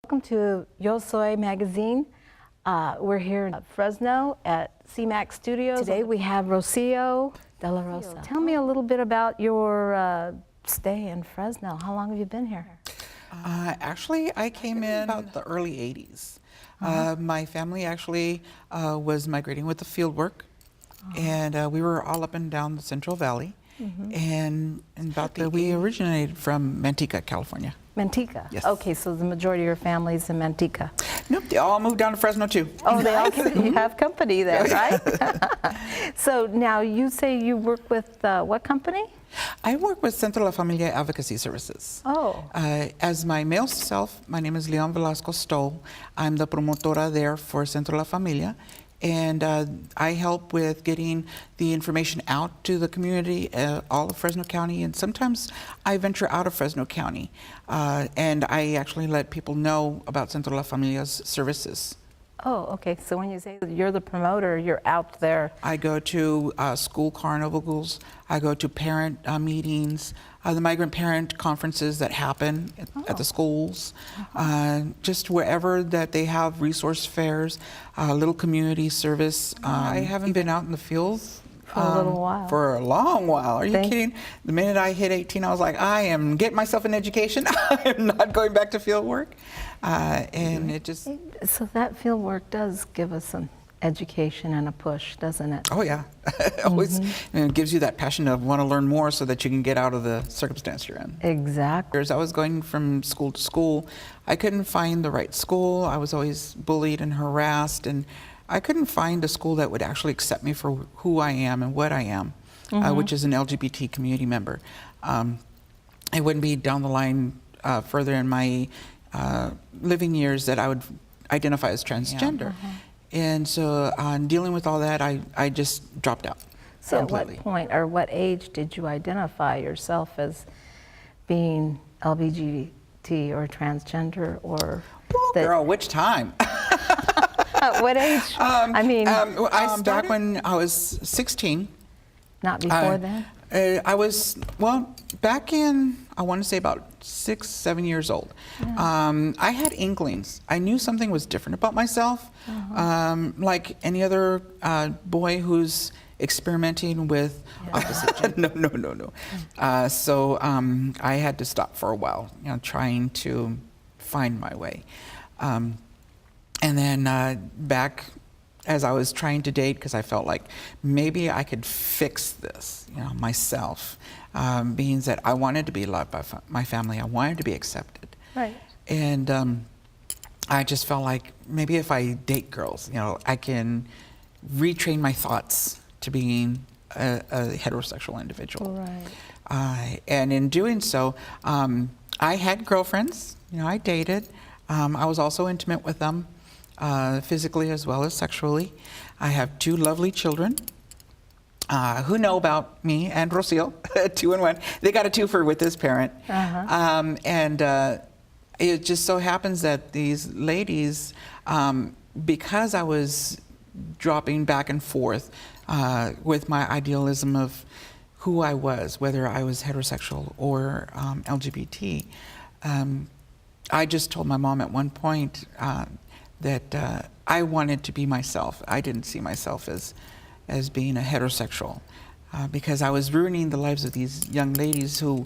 Welcome to Yo Soy magazine. We're here in Fresno at CMAX Studios. Today we have Rocio de la Rosa. Tell me a little bit about your stay in Fresno. How long have you been here? Actually, I came in about the early 80s. My family actually was migrating with the field work, and we were all up and down the Central Valley. And we originated from Manteca, California. Manteca? Yes. Okay, so the majority of your family's in Manteca. Nope, they all moved down to Fresno too. Oh, they all you have company there, right? So now you say you work with what company? I work with Centro La Familia Advocacy Services. Oh. As my male self, my name is Leon Velasco Stoll. I'm the promotora there for Centro La Familia. And I help with getting the information out to the community, all of Fresno County, and sometimes I venture out of Fresno County. And I actually let people know about Centro La Familia's services. Oh, okay. So when you say you're the promoter, you're out there. I go to school carnivals. I go to parent meetings, the migrant parent conferences that happen at the schools, just wherever that they have resource fairs, little community service. I haven't been out in the fields for a little while. For a long while. Are you kidding? The minute I hit 18, I was like, I am getting myself an education. I am not going back to field work. And it just... So that field work does give us some education and a push, doesn't it? Oh, yeah. Always, and it gives you that passion to want to learn more so that you can get out of the circumstance you're in. Exactly. As I was going from school to school, I couldn't find the right school. I was always bullied and harassed, and I couldn't find a school that would actually accept me for who I am and what I am, which is an LGBT community member. I wouldn't be down the line further in my living years that I would identify as transgender. And so dealing with all that, I just dropped out. So completely. At what point or what age did you identify yourself as being LBGT or transgender or? Well, girl, which time? At what age? I mean, back when I was 16. Not before then? I was, well, back in, I want to say about 6, 7 years old. Yeah. I had inklings. I knew something was different about myself, like any other boy who's experimenting with opposite gender. No. So I had to stop for a while, trying to find my way. And then back as I was trying to date, because I felt like maybe I could fix this, myself, being that I wanted to be loved by my family, I wanted to be accepted. Right. And I just felt like maybe if I date girls, I can retrain my thoughts to being a heterosexual individual. Right. And in doing so, I had girlfriends, I dated. I was also intimate with them. Physically as well as sexually. I have 2 lovely children who know about me and Rocio, 2 and 1. They got a twofer with this parent. And it just so happens that these ladies, because I was dropping back and forth with my idealism of who I was, whether I was heterosexual or LGBT, I just told my mom at one point that I wanted to be myself. I didn't see myself as being a heterosexual because I was ruining the lives of these young ladies who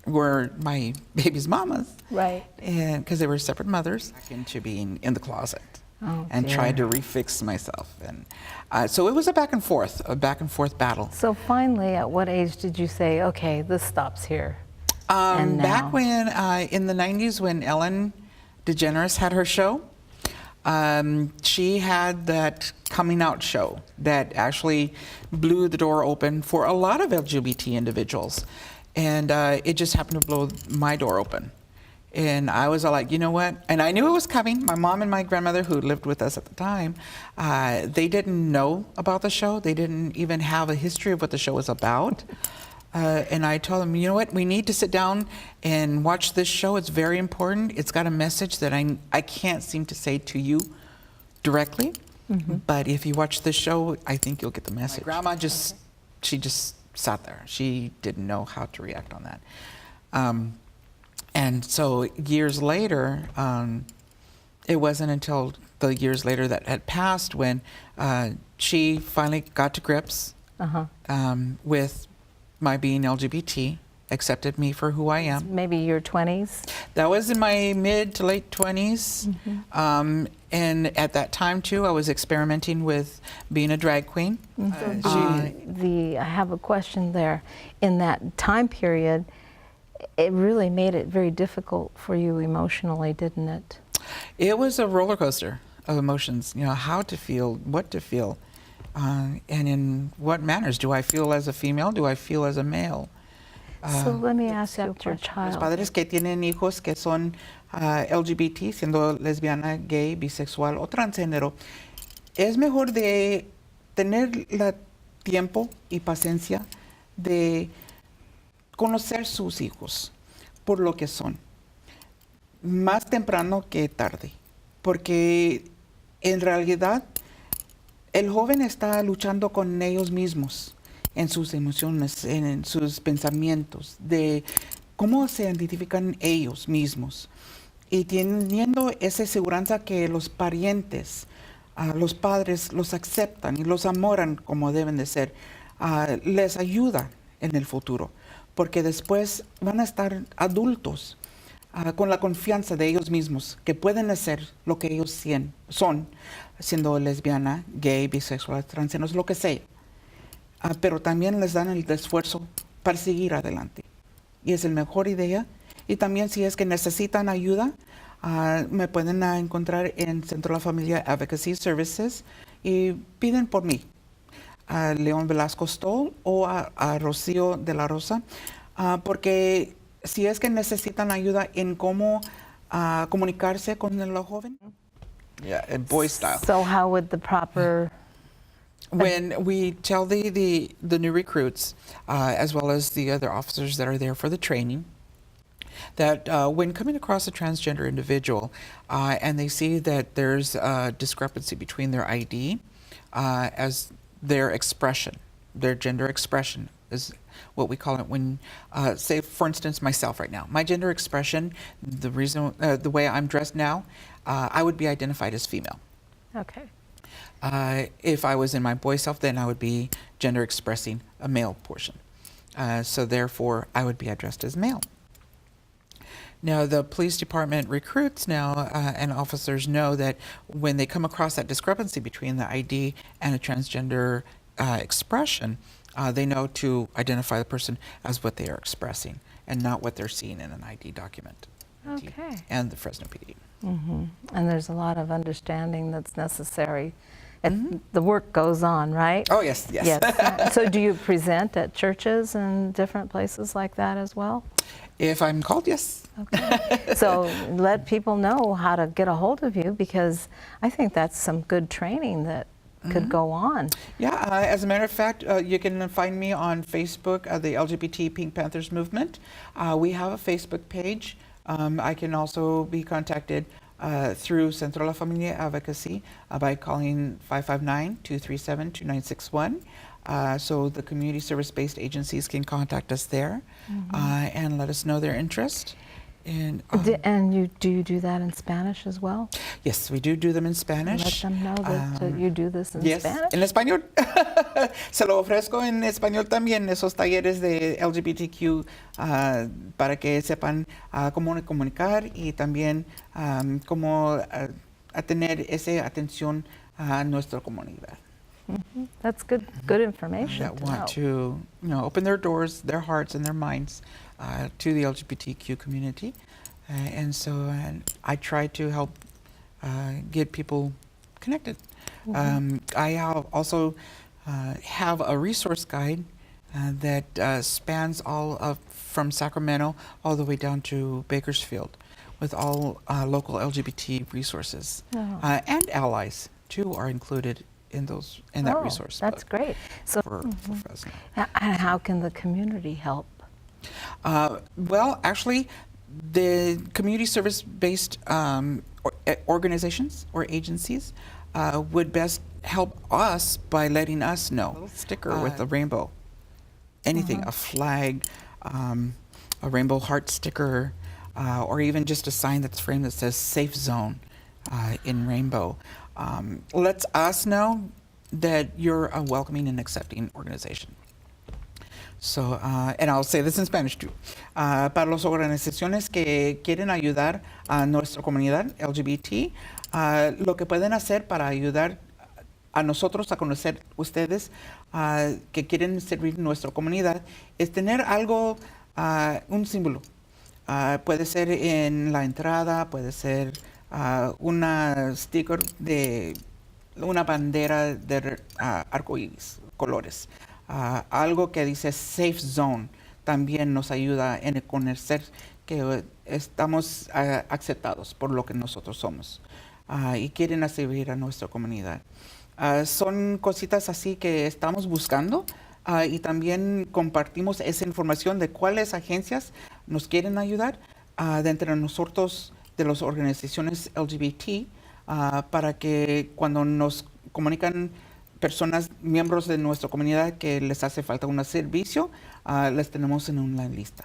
were my baby's mamas. Right. And because they were separate mothers, back into being in the closet and tried to refix myself. And so it was a back and forth battle. So finally, at what age did you say, okay, this stops here? Back when, in the 90s, when Ellen DeGeneres had her show, she had that coming out show that actually blew the door open for a lot of LGBT individuals. And it just happened to blow my door open. And I was like, you know what? And I knew it was coming. My mom and my grandmother, who lived with us at the time, they didn't know about the show. They didn't even have a history of what the show was about. And I told them, you know what, we need to sit down and watch this show. It's very important. It's got a message that I can't seem to say to you directly, but if you watch this show, I think you'll get the message. My grandma she just sat there. She didn't know how to react on that. And so years later, It wasn't until the years later that had passed when she finally got to grips with my being LGBT, accepted me for who I am. Maybe your 20s? That was in my mid to late 20s. And at that time, too, I was experimenting with being a drag queen. I have a question there. In that time period, it really made it very difficult for you emotionally, didn't it? It was a roller coaster of emotions, you know, how to feel, what to feel, and in what manners. Do I feel as a female? Do I feel as a male? So let me ask you your Los child. padres que tienen hijos que son LGBT, siendo lesbiana, gay, bisexual o transgénero, es mejor de tener el tiempo y paciencia de conocer sus hijos por lo que son, más temprano que tarde, porque en realidad el joven está luchando con ellos mismos, en sus emociones, en sus pensamientos, de cómo se identifican ellos mismos. Y teniendo esa seguridad que los parientes, los padres los aceptan y los amoran como deben de ser, les ayuda en el futuro, porque después van a estar adultos con la confianza de ellos mismos, que pueden hacer lo que ellos son, siendo lesbiana, gay, bisexual, transgénero, lo que sea. Pero también les dan el esfuerzo para seguir adelante. Y es la mejor idea. Y también si es que necesitan ayuda, me pueden encontrar en Centro de la Familia Advocacy Services y piden por mí, a León Velasco Stoll o a Rocio de la Rosa, porque si es que necesitan ayuda en cómo comunicarse con el joven, in boy style. So how would the proper... When we tell the new recruits, as well as the other officers that are there for the training, that when coming across a transgender individual and they see that there's a discrepancy between their ID as their expression, their gender expression is what we call it when, say, for instance, myself right now. My gender expression, the way I'm dressed now, I would be identified as female. Okay. If I was in my boy self, then I would be gender expressing a male portion. So therefore, I would be addressed as male. Now, the police department recruits now and officers know that when they come across that discrepancy between the ID and a transgender expression, they know to identify the person as what they are expressing and not what they're seeing in an ID document. Okay. And the Fresno PD. And there's a lot of understanding that's necessary. The work goes on, right? Oh, yes, yes. Yes. So do you present at churches and different places like that as well? If I'm called, yes. Okay. So let people know how to get a hold of you, because I think that's some good training that could go on. Yeah, as a matter of fact, you can find me on Facebook, the LGBT Pink Panthers Movement. We have a Facebook page. I can also be contacted through Centro de la Familia Advocacy by calling 559-237-2961. So the community service-based agencies can contact us there and let us know their interest. And do you do that in Spanish as well? Yes, we do them in Spanish. Let them know that you do this in Spanish. En español. Se lo ofrezco en español también, esos talleres de LGBTQ para que sepan cómo comunicar y también cómo tener esa atención a nuestra comunidad. That's good information. That want to open their doors, their hearts, and their minds to the LGBTQ community, and so I try to help get people connected. I also have a resource guide that spans all from Sacramento all the way down to Bakersfield, with all local LGBT resources, and allies too are included in that resource. That's great. So for Fresno. And how can the community help? Well, actually, the community service-based organizations or agencies would best help us by letting us know. A little sticker with a rainbow, anything, a flag, a rainbow heart sticker, or even just a sign that's framed that says "Safe Zone." in Rainbow lets us know that you're a welcoming and accepting organization. So, and I'll say this in Spanish too. Para las organizaciones que quieren ayudar a nuestra comunidad LGBT, lo que pueden hacer para ayudar a nosotros a conocer ustedes que quieren servir nuestra comunidad es tener algo, un símbolo. Puede ser en la entrada, puede ser una sticker de una bandera de arcoíris, colores. Algo que dice Safe Zone también nos ayuda en conocer que estamos aceptados por lo que nosotros somos y quieren servir a nuestra comunidad. Son cositas así que estamos buscando y también compartimos esa información de cuáles agencias nos quieren ayudar de entre nosotros de las organizaciones LGBT para que cuando nos comunican personas, miembros de nuestra comunidad que les hace falta un servicio, les tenemos en una lista.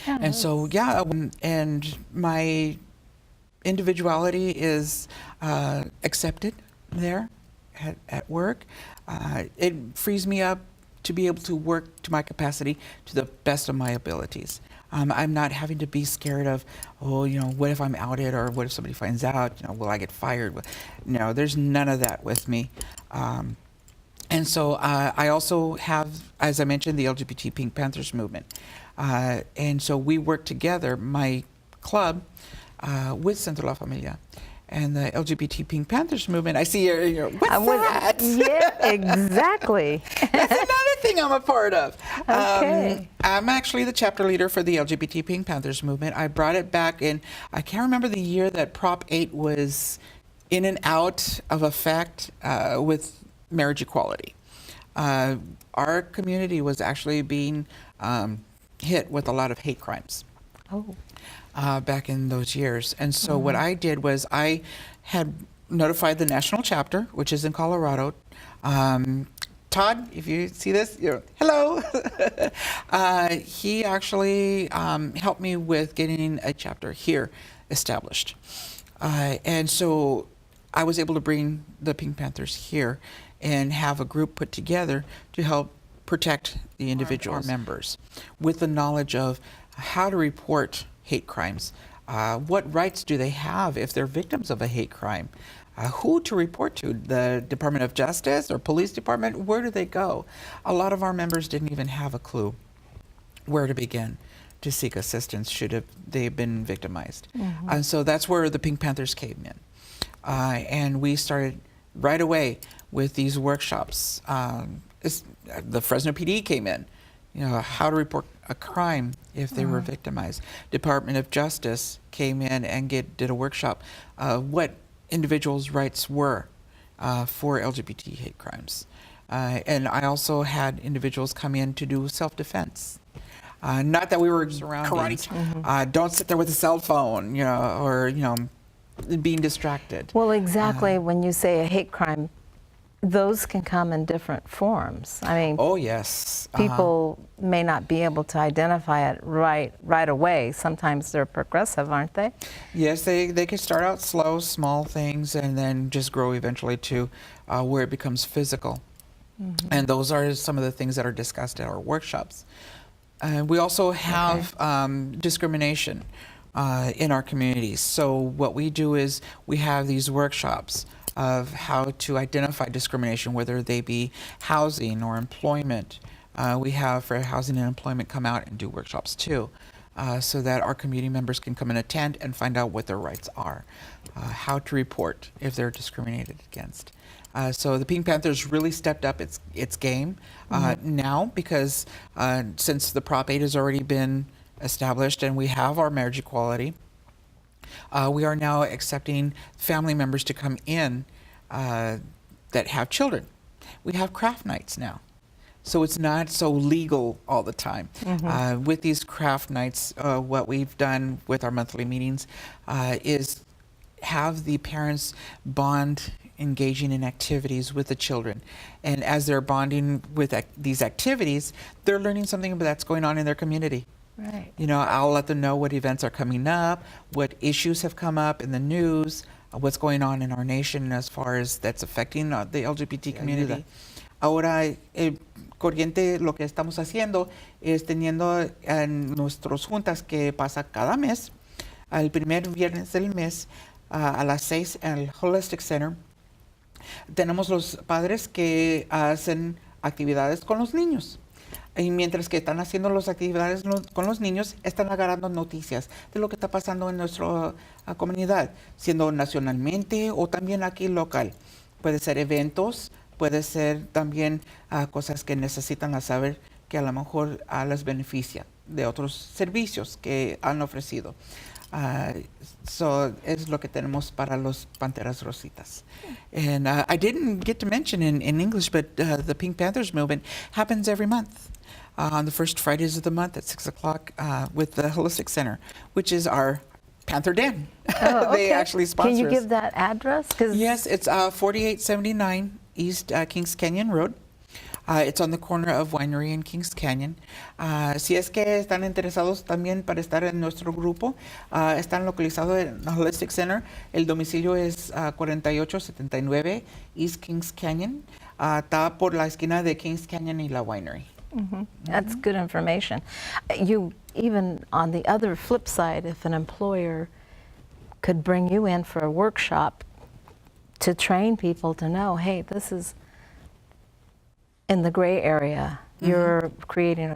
Yeah, And so, yeah, and my individuality is accepted there at work. It frees me up to be able to work to my capacity to the best of my abilities. I'm not having to be scared of, oh, you know, what if I'm outed or what if somebody finds out, you know, will I get fired? No, there's none of that with me. And so I also have, as I mentioned, the LGBT Pink Panthers movement. And so we work together, my club, with Centro La Familia. And the LGBT Pink Panthers movement, I see you're what's that? Yeah, exactly. That's another thing I'm a part of. Okay. I'm actually the chapter leader for the LGBT Pink Panthers movement. I brought it back in, I can't remember the year that Prop 8 was in and out of effect with marriage equality. Our community was actually being hit with a lot of hate crimes. Oh. Back in those years. And so what I did was I had notified the national chapter, which is in Colorado. Todd, if you see this, hello. He actually helped me with getting a chapter here established. And so I was able to bring the Pink Panthers here and have a group put together to help protect the individual members with the knowledge of how to report hate crimes. What rights do they have if they're victims of a hate crime? Who to report to? The Department of Justice or Police Department? Where do they go? A lot of our members didn't even have a clue where to begin to seek assistance should they have been victimized. And so that's where the Pink Panthers came in. And we started right away with these workshops. The Fresno PD came in, how to report a crime if they were victimized. Department of Justice came in and did a workshop what individuals' rights were for LGBT hate crimes. And I also had individuals come in to do self-defense. Not that we were surrounded. Don't sit there with a cell phone, or being distracted. Well, exactly. When you say a hate crime, those can come in different forms. I mean, oh yes, people may not be able to identify it right away. Sometimes they're progressive, aren't they? Yes, they can start out slow, small things, and then just grow eventually to where it becomes physical. And those are some of the things that are discussed at our workshops. We also have discrimination in our communities. So what we do is we have these workshops of how to identify discrimination, whether they be housing or employment. We have for housing and employment come out and do workshops too, so that our community members can come and attend and find out what their rights are, how to report if they're discriminated against. So the Pink Panthers really stepped up its game now because since the Prop 8 has already been established and we have our marriage equality, we are now accepting family members to come in that have children. We have craft nights now. So it's not so legal all the time. With these craft nights, what we've done with our monthly meetings is have the parents bond engaging in activities with the children. And as they're bonding with these activities, they're learning something that's going on in their community. Right. You know, I'll let them know what events are coming up, what issues have come up in the news, what's going on in our nation as far as that's affecting the LGBT community. Ahora, Corriente, lo que estamos haciendo es teniendo en nuestras juntas que pasa cada mes, al primer viernes del mes, a las 6 en el Holistic Center. Tenemos los padres que hacen actividades con los niños. Y mientras que están haciendo las actividades con los niños, están agarrando noticias de lo que está pasando en nuestra comunidad, siendo nacionalmente o también aquí local. Puede ser eventos, puede ser también cosas que necesitan saber que a lo mejor les beneficia de otros servicios que han ofrecido. So es lo que tenemos para los Panteras Rositas. And I didn't get to mention in English, but the Pink Panthers movement happens every month on the first Fridays of the month at 6 o'clock with the Holistic Center, which is our Panther Den. Oh, okay. They actually sponsor Can you us. give that address? Yes, it's 4879 East Kings Canyon Road. It's on the corner of Winery and Kings Canyon. Si es que están interesados también para estar en nuestro grupo, están localizados en el Holistic Center. El domicilio es 4879 East Kings Canyon. Está por la esquina de Kings Canyon y la Winery. That's good information. You, even on the other flip side, if an employer could bring you in for a workshop to train people to know, hey, this is in the gray area. You're creating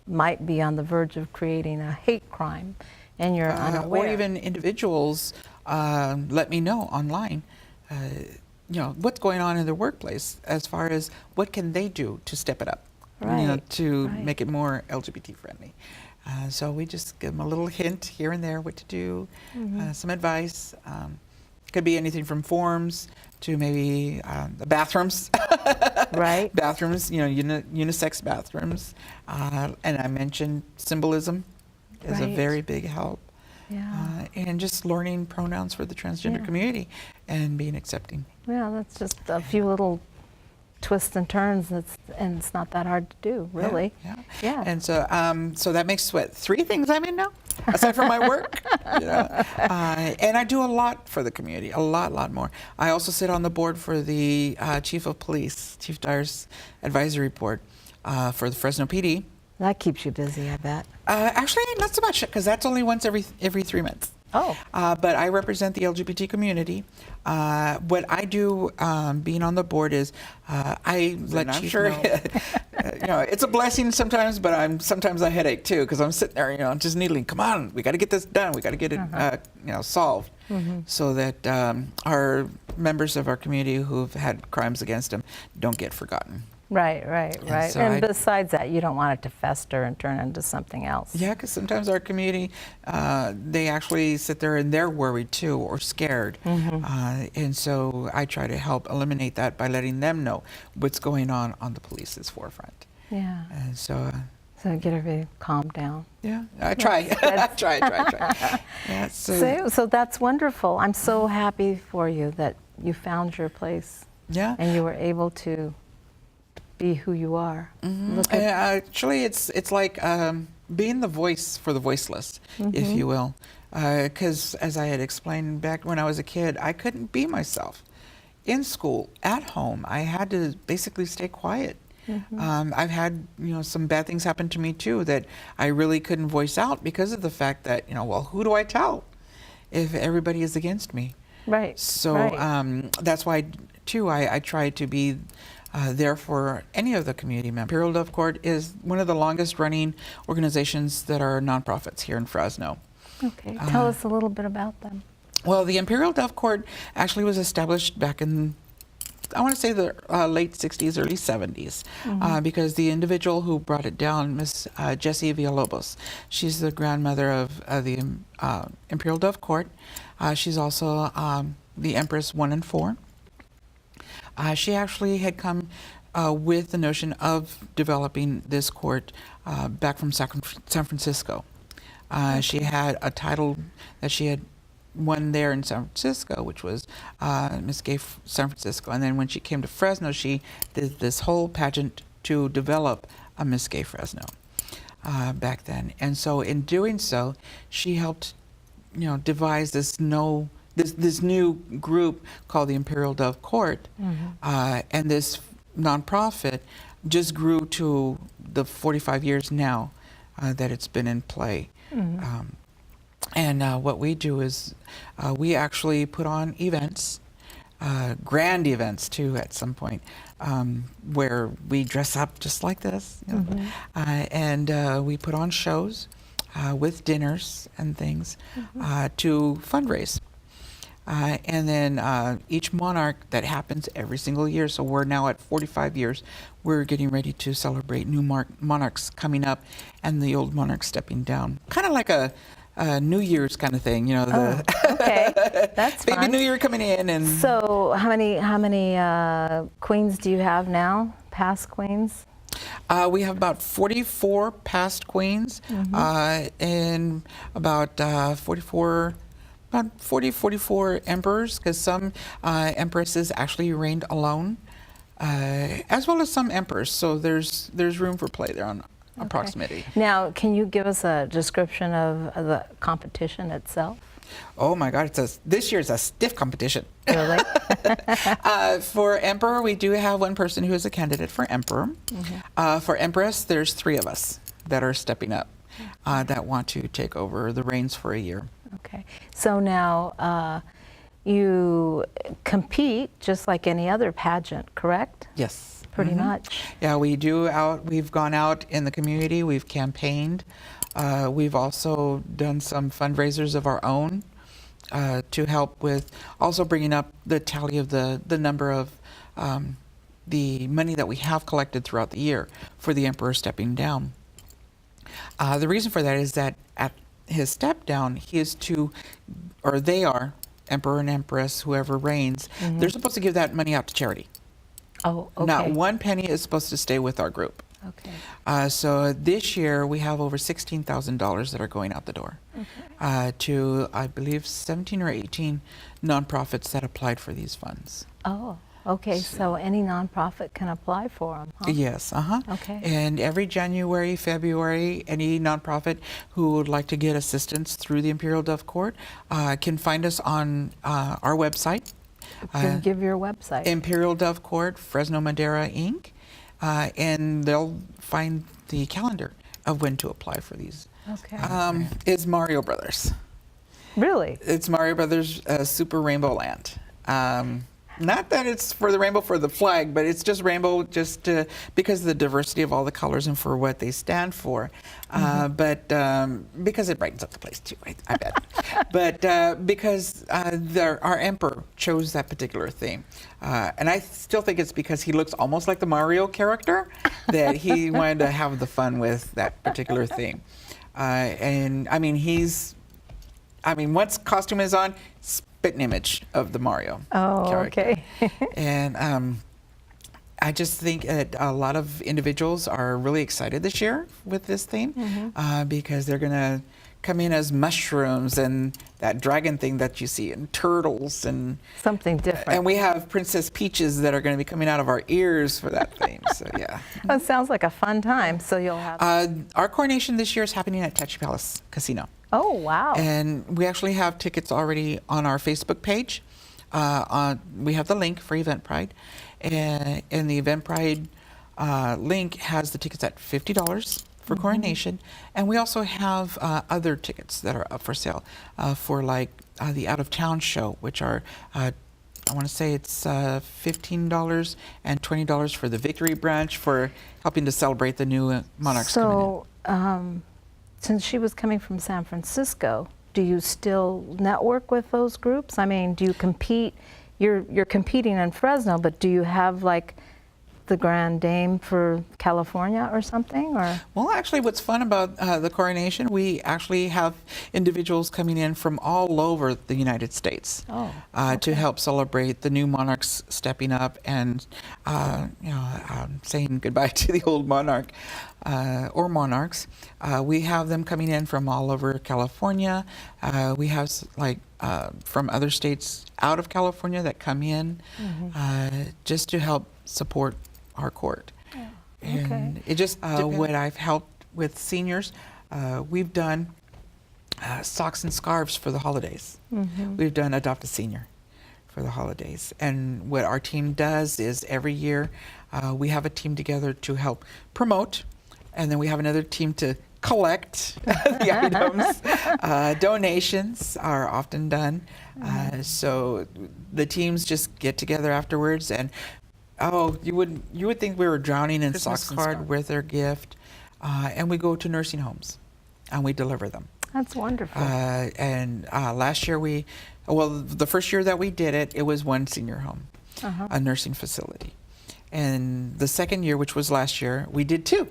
might be on the verge of creating a hate crime, and you're unaware. Or even individuals let me know online, you know, what's going on in their workplace as far as what can they do to step it up, you know, to make it more LGBT friendly. So we just give them a little hint here and there what to do, some advice. Could be anything from forms to maybe the bathrooms. Right. Bathrooms, you know, unisex bathrooms. And I mentioned symbolism is a very big help. Yeah. And just learning pronouns for the transgender community and being accepting. Yeah, that's just a few little twists and turns, and it's not that hard to do, really. Yeah. And so, so that makes what, 3 things I'm in now, aside from my work. You know? And I do a lot for the community, a lot more. I also sit on the board for the Chief of Police, Chief Dyer's advisory board for the Fresno PD. That keeps you busy, I bet. Actually, not so much, because that's only once every 3 months. Oh. But I represent the LGBT community. What I do, being on the board, is I let Chief know. You know, it's a blessing sometimes, but sometimes a headache too, because I'm sitting there, you know, just needling. Come on, we got to get this done. We got to get it, you know, solved, so that our members of our community who've had crimes against them don't get forgotten. Right. So and besides that, you don't want it to fester and turn into something else. Yeah, because sometimes our community, they actually sit there and they're worried too or scared. And so I try to help eliminate that by letting them know what's going on the police's forefront. Yeah. And so... so get everybody calmed down. Yeah, I try. I try. Yeah, so that's wonderful. I'm so happy for you that you found your place. Yeah. And you were able to be who you are. Actually, it's like being the voice for the voiceless, if you will. Because as I had explained back when I was a kid, I couldn't be myself. In school, at home, I had to basically stay quiet. I've had, you know, some bad things happen to me too that I really couldn't voice out because of the fact that, you know, well, who do I tell if everybody is against me? Right. So that's why too I try to be there for any of the community members. Imperial Dove Court is one of the longest running organizations that are nonprofits here in Fresno. Okay, tell us a little bit about them. Well, the Imperial Dove Court actually was established back in, I want to say, the late 60s, early 70s, because the individual who brought it down, Miss Jessie Villalobos, she's the grandmother of the Imperial Dove Court. She's also the Empress 1 and 4. She actually had come with the notion of developing this court back from San Francisco. She had a title that she had won there in San Francisco, which was Miss Gay San Francisco. And then when she came to Fresno, she did this whole pageant to develop a Miss Gay Fresno. back then. And so in doing so, she helped, devise this new group called the Imperial Dove Court. And this nonprofit just grew to the 45 years now that it's been in play. And what we do is we actually put on events, grand events too at some point, where we dress up just like this, and we put on shows with dinners and things to fundraise. And then each monarch, that happens every single year, so we're now at 45 years, we're getting ready to celebrate new monarchs coming up and the old monarchs stepping down. Kind of like a New Year's kind of thing, Okay, that's baby fun. New Year coming in. And So how many queens do you have now, past queens? we have about 44 past queens, and about 44 emperors, because some empresses actually reigned alone, as well as some emperors. So there's room for play there on approximately. Now, can you give us a description of the competition itself? Oh my God! This year is a stiff competition. Really? For emperor, we do have one person who is a candidate for emperor. For empress, there's 3 of us that are stepping up, that want to take over the reins for a year. Okay. So now you compete just like any other pageant, correct? Yes. Pretty much. Yeah, we've gone out in the community, we've campaigned. We've also done some fundraisers of our own to help with also bringing up the tally of the number of the money that we have collected throughout the year for the emperor stepping down. The reason for that is that at his step down, they are, emperor and empress, whoever reigns, they're supposed to give that money out to charity. Oh, okay. Not one penny is supposed to stay with our group. Okay. So this year we have over $16,000 that are going out the door to, I believe, 17 or 18 nonprofits that applied for these funds. Oh, okay. So any nonprofit can apply for them, huh? Yes, Okay. And every January, February, any nonprofit who would like to get assistance through the Imperial Dove Court can find us on our website. Give your website. Imperial Dove Court, Fresno, Madera, Inc. And they'll find the calendar of when to apply for these. Okay. It's Mario Brothers. Really? It's Mario Brothers Super Rainbow Land. Not that it's for the rainbow for the flag, but it's just rainbow just because of the diversity of all the colors and for what they stand for. But because it brightens up the place too, I bet. But because our emperor chose that particular theme. And I still think it's because he looks almost like the Mario character that he wanted to have the fun with that particular theme. And I mean, once costume is on, spitting image of the Mario character. Okay. And I just think that a lot of individuals are really excited this year with this theme because they're going to come in as mushrooms and that dragon thing that you see, and turtles and something different. And we have Princess Peaches that are going to be coming out of our ears for that theme. So yeah, That sounds like a fun time. So you'll have our coronation this year is happening at Tachi Palace Casino. Oh, wow. And we actually have tickets already on our Facebook page. We have the link for Eventbrite. And the Eventbrite link has the tickets at $50 for coronation. And we also have other tickets that are up for sale for like the out-of-town show, which are, I want to say it's $15 and $20 for the Victory Branch for helping to celebrate the new monarchs coming in. Since she was coming from San Francisco, do you still network with those groups? I mean, do you compete? You're competing in Fresno, but do you have like the Grand Dame for California or something? Or well, actually, what's fun about the coronation, we actually have individuals coming in from all over the United States to help celebrate the new monarchs stepping up and saying goodbye to the old monarch or monarchs. We have them coming in from all over California. We have from other states out of California that come in just to help support our court. And it just what I've helped with seniors. We've done socks and scarves for the holidays. We've done Adopt a Senior for the holidays. And what our team does is every year we have a team together to help promote, and then we have another team to collect the items. Donations are often done. So the teams just get together afterwards, and you would think we were drowning in socks and card with their gift. And we go to nursing homes and we deliver them. That's wonderful. And last year the first year that we did it, it was one senior home, a nursing facility. And the second year, which was last year, we did 2.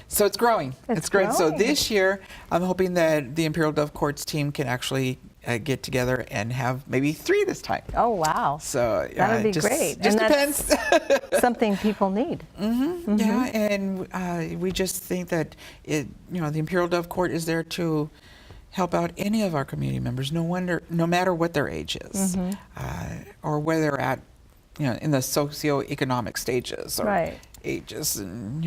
So it's growing. It's great. So this year, I'm hoping that the Imperial Dove Courts team can actually get together and have maybe 3 this time. Oh, wow. So that would be great. Just depends. Something people need. Yeah, and we just think that the Imperial Dove Court is there to help out any of our community members, no matter what their age is, or where they're at, in the socioeconomic stages or ages, and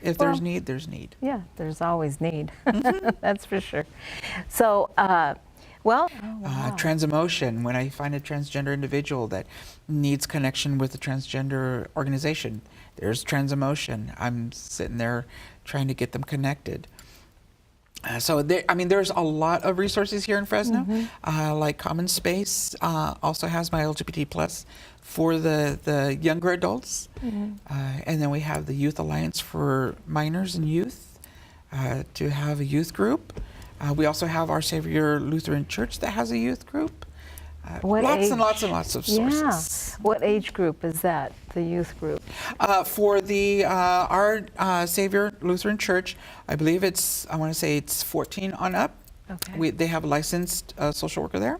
if there's need, there's need. Yeah, there's always need. That's for sure. So, Transemotion, when I find a transgender individual that needs connection with a transgender organization, there's Transemotion. I'm sitting there trying to get them connected. There's a lot of resources here in Fresno. Like Common Space also has my LGBT plus for the younger adults. And then we have the Youth Alliance for minors and youth to have a youth group. We also have Our Savior Lutheran Church that has a youth group. Lots and lots of sources. Yeah. What age group is that, the youth group? For our Savior Lutheran Church, I believe I want to say it's 14 on up. Okay. They have a licensed social worker there,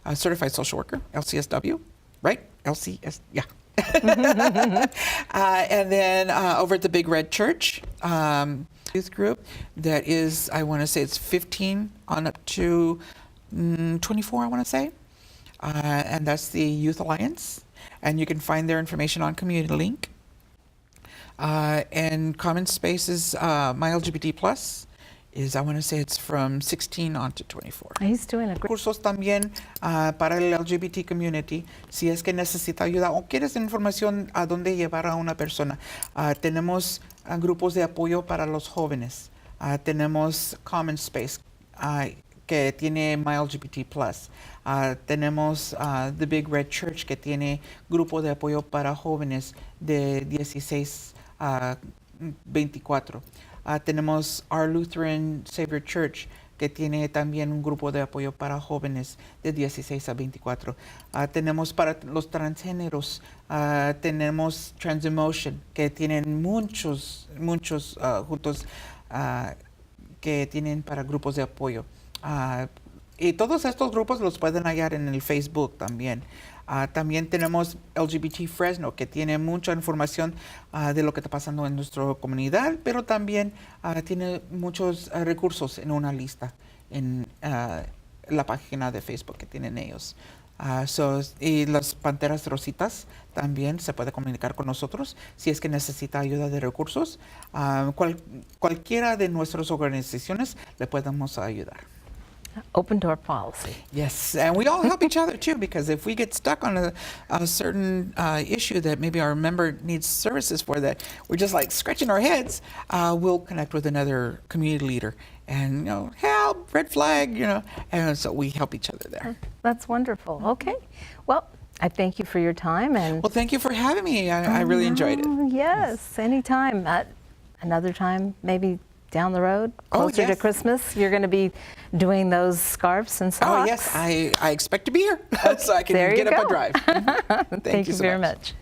a certified social worker, LCSW, right? LCS, yeah. And then over at the Big Red Church, youth group, that is, I want to say it's 15 on up to 24, I want to say. And that's the Youth Alliance. And you can find their information on Community Link. And Common Spaces, my LGBT plus, I want to say it's from 16 on to 24. He's doing a great Cursos también para el LGBT community, si es que necesita ayuda o quieres información a dónde llevar a una persona. Tenemos grupos de apoyo para los jóvenes. Tenemos Common Space, que tiene My LGBT Plus. Tenemos The Big Red Church, que tiene grupo de apoyo para jóvenes de 16 a 24. Tenemos Our Lutheran Savior Church, que tiene también un grupo de apoyo para jóvenes de 16 a 24. Tenemos para los transgéneros, tenemos Transemotion, que tienen muchos juntos que tienen para grupos de apoyo. Y todos estos grupos los pueden hallar en el Facebook también. También tenemos LGBT Fresno, que tiene mucha información de lo que está pasando en nuestra comunidad, pero también tiene muchos recursos en una lista en la página de Facebook que tienen ellos. Y las Panteras Rositas también se puede comunicar con nosotros si es que necesita ayuda de recursos. Cualquiera de nuestras organizaciones le podemos ayudar. open door policy. Yes, and we all help each other too, because if we get stuck on a certain issue that maybe our member needs services for, that we're just like scratching our heads, we'll connect with another community leader and, help, red flag, and so we help each other there. That's wonderful. Okay, well, I thank you for your time. And well, thank you for having me. I really enjoyed it. Yes, anytime. Another time, maybe down the road, closer to Christmas, you're going to be doing those scarves and socks. Oh, yes, I expect to be here, so I can get up and drive. Thank you so very much.